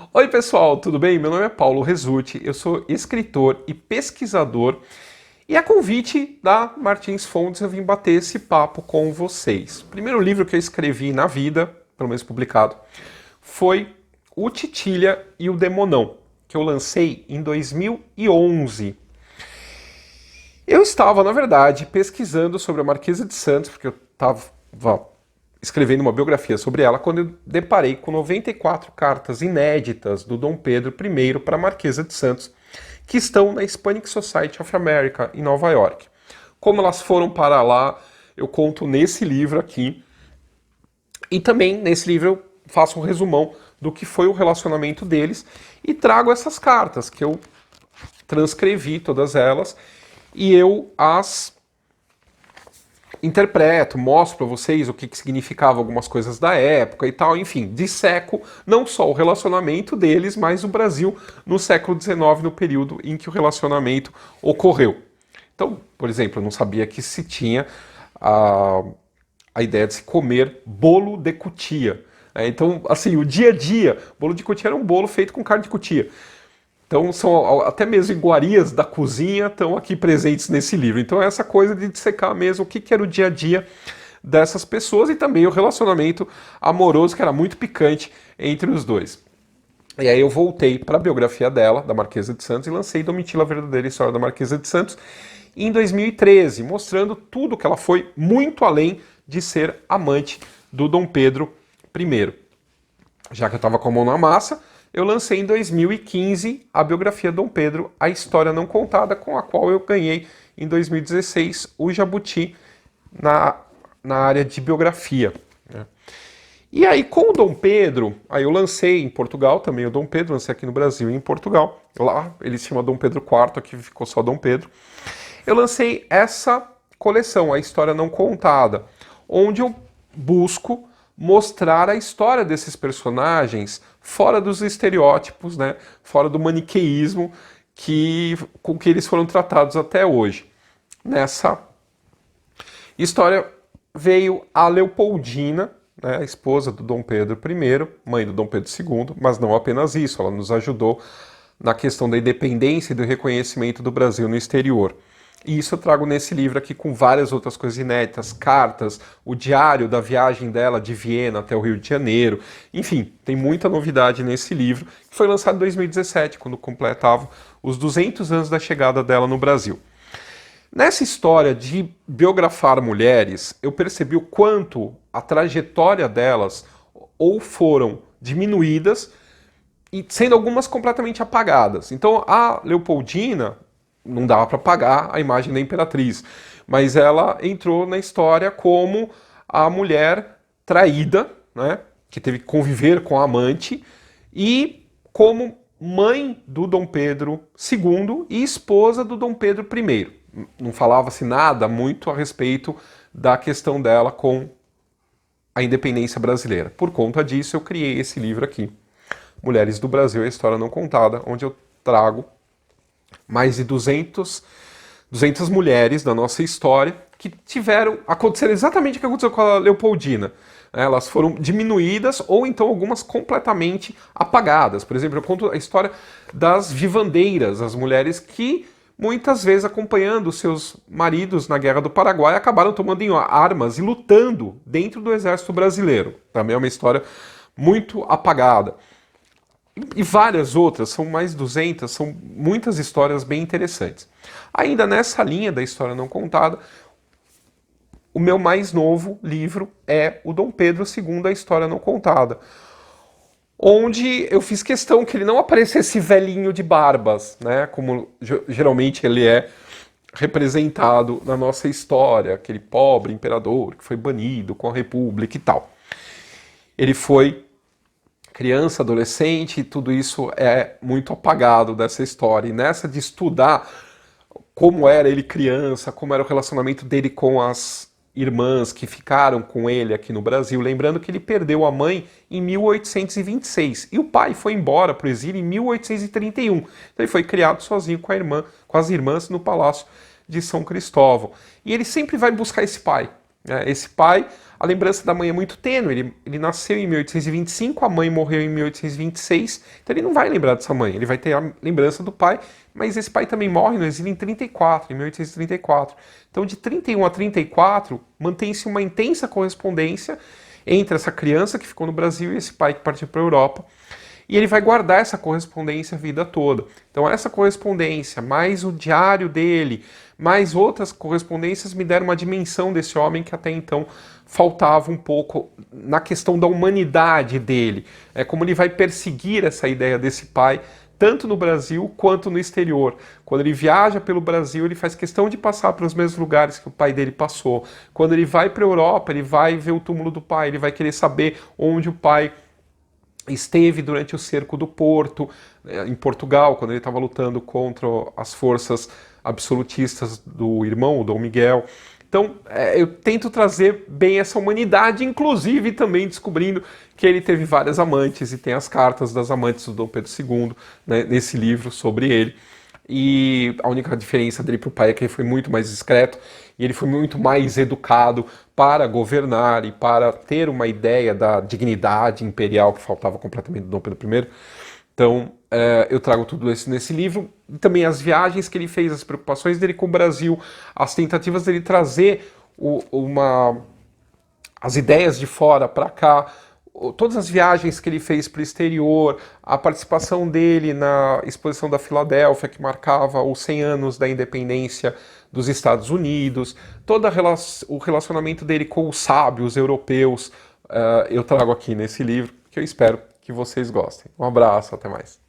Oi pessoal, tudo bem? Meu nome é Paulo Resutti, eu sou escritor e pesquisador e a convite da Martins Fontes eu vim bater esse papo com vocês. O primeiro livro que eu escrevi na vida, pelo menos publicado, foi O Titilha e o Demonão, que eu lancei em 2011. Eu estava, na verdade, pesquisando sobre a Marquesa de Santos, porque eu estava escrevendo uma biografia sobre ela, quando eu deparei com 94 cartas inéditas do Dom Pedro I para a Marquesa de Santos, que estão na Hispanic Society of America, em Nova York. Como elas foram para lá, eu conto nesse livro aqui. E também, nesse livro, eu faço um resumão do que foi o relacionamento deles e trago essas cartas, que eu transcrevi todas elas, e eu as interpreto, mostro para vocês o que significava algumas coisas da época e tal, enfim, disseco não só o relacionamento deles, mas o Brasil no século XIX, no período em que o relacionamento ocorreu. Então, por exemplo, eu não sabia que se tinha a ideia de se comer bolo de cutia. Então, assim, o dia a dia, bolo de cutia era um bolo feito com carne de cutia. Então, são até mesmo iguarias da cozinha estão aqui presentes nesse livro. Então, é essa coisa de dissecar mesmo o que era o dia a dia dessas pessoas e também o relacionamento amoroso, que era muito picante entre os dois. E aí eu voltei para a biografia dela, da Marquesa de Santos, e lancei Domitila, a Verdadeira História da Marquesa de Santos, em 2013, mostrando tudo que ela foi muito além de ser amante do Dom Pedro I. Já que eu estava com a mão na massa, eu lancei em 2015 a biografia Dom Pedro, A História Não Contada, com a qual eu ganhei em 2016 o Jabuti na área de biografia. E aí com o Dom Pedro, aí eu lancei em Portugal também o Dom Pedro, lancei aqui no Brasil e em Portugal. Lá ele se chama Dom Pedro IV, aqui ficou só Dom Pedro. Eu lancei essa coleção, A História Não Contada, onde eu busco mostrar a história desses personagens fora dos estereótipos, né? Fora do maniqueísmo com que eles foram tratados até hoje. Nessa história veio a Leopoldina, né, a esposa do Dom Pedro I, mãe do Dom Pedro II, mas não apenas isso, ela nos ajudou na questão da independência e do reconhecimento do Brasil no exterior. E isso eu trago nesse livro aqui com várias outras coisas inéditas, cartas, o diário da viagem dela de Viena até o Rio de Janeiro. Enfim, tem muita novidade nesse livro, que foi lançado em 2017, quando completava os 200 anos da chegada dela no Brasil. Nessa história de biografar mulheres, eu percebi o quanto a trajetória delas ou foram diminuídas, e sendo algumas completamente apagadas. Então, a Leopoldina não dava para apagar a imagem da imperatriz, mas ela entrou na história como a mulher traída, né, que teve que conviver com a amante, e como mãe do Dom Pedro II e esposa do Dom Pedro I. Não falava-se nada muito a respeito da questão dela com a independência brasileira. Por conta disso, eu criei esse livro aqui, Mulheres do Brasil, a História Não Contada, onde eu trago mais de 200 mulheres da nossa história que aconteceram exatamente o que aconteceu com a Leopoldina. Elas foram diminuídas ou então algumas completamente apagadas. Por exemplo, eu conto a história das vivandeiras, as mulheres que muitas vezes acompanhando seus maridos na Guerra do Paraguai acabaram tomando armas e lutando dentro do exército brasileiro. Também é uma história muito apagada. E várias outras, são mais de 200, são muitas histórias bem interessantes. Ainda nessa linha da história não contada, o meu mais novo livro é o Dom Pedro II, A História Não Contada, onde eu fiz questão que ele não aparecesse velhinho de barbas, né, como geralmente ele é representado na nossa história, aquele pobre imperador que foi banido com a República e tal. Ele foi criança, adolescente, tudo isso é muito apagado dessa história. E nessa de estudar como era ele criança, como era o relacionamento dele com as irmãs que ficaram com ele aqui no Brasil, lembrando que ele perdeu a mãe em 1826 e o pai foi embora para o exílio em 1831. Então ele foi criado sozinho com a irmã, com as irmãs no Palácio de São Cristóvão. E ele sempre vai buscar esse pai. Esse pai, a lembrança da mãe é muito tênue, ele nasceu em 1825, a mãe morreu em 1826, então ele não vai lembrar dessa mãe, ele vai ter a lembrança do pai, mas esse pai também morre no exílio em 34, em 1834. Então de 31 a 34, mantém-se uma intensa correspondência entre essa criança que ficou no Brasil e esse pai que partiu para a Europa. E ele vai guardar essa correspondência a vida toda. Então essa correspondência, mais o diário dele, mais outras correspondências me deram uma dimensão desse homem que até então faltava um pouco na questão da humanidade dele. É como ele vai perseguir essa ideia desse pai, tanto no Brasil quanto no exterior. Quando ele viaja pelo Brasil, ele faz questão de passar pelos mesmos lugares que o pai dele passou. Quando ele vai para a Europa, ele vai ver o túmulo do pai, ele vai querer saber onde o pai esteve durante o cerco do Porto, em Portugal, quando ele estava lutando contra as forças absolutistas do irmão, o Dom Miguel. Então, eu tento trazer bem essa humanidade, inclusive também descobrindo que ele teve várias amantes, e tem as cartas das amantes do Dom Pedro II, né, nesse livro sobre ele. E a única diferença dele para o pai é que ele foi muito mais discreto e ele foi muito mais educado para governar e para ter uma ideia da dignidade imperial que faltava completamente do Dom Pedro I. Então, eu trago tudo isso nesse livro, e também as viagens que ele fez, as preocupações dele com o Brasil, as tentativas dele trazer as ideias de fora para cá, todas as viagens que ele fez para o exterior, a participação dele na exposição da Filadélfia, que marcava os 100 anos da independência dos Estados Unidos, todo o relacionamento dele com os sábios europeus, eu trago aqui nesse livro, que eu espero que vocês gostem. Um abraço, até mais.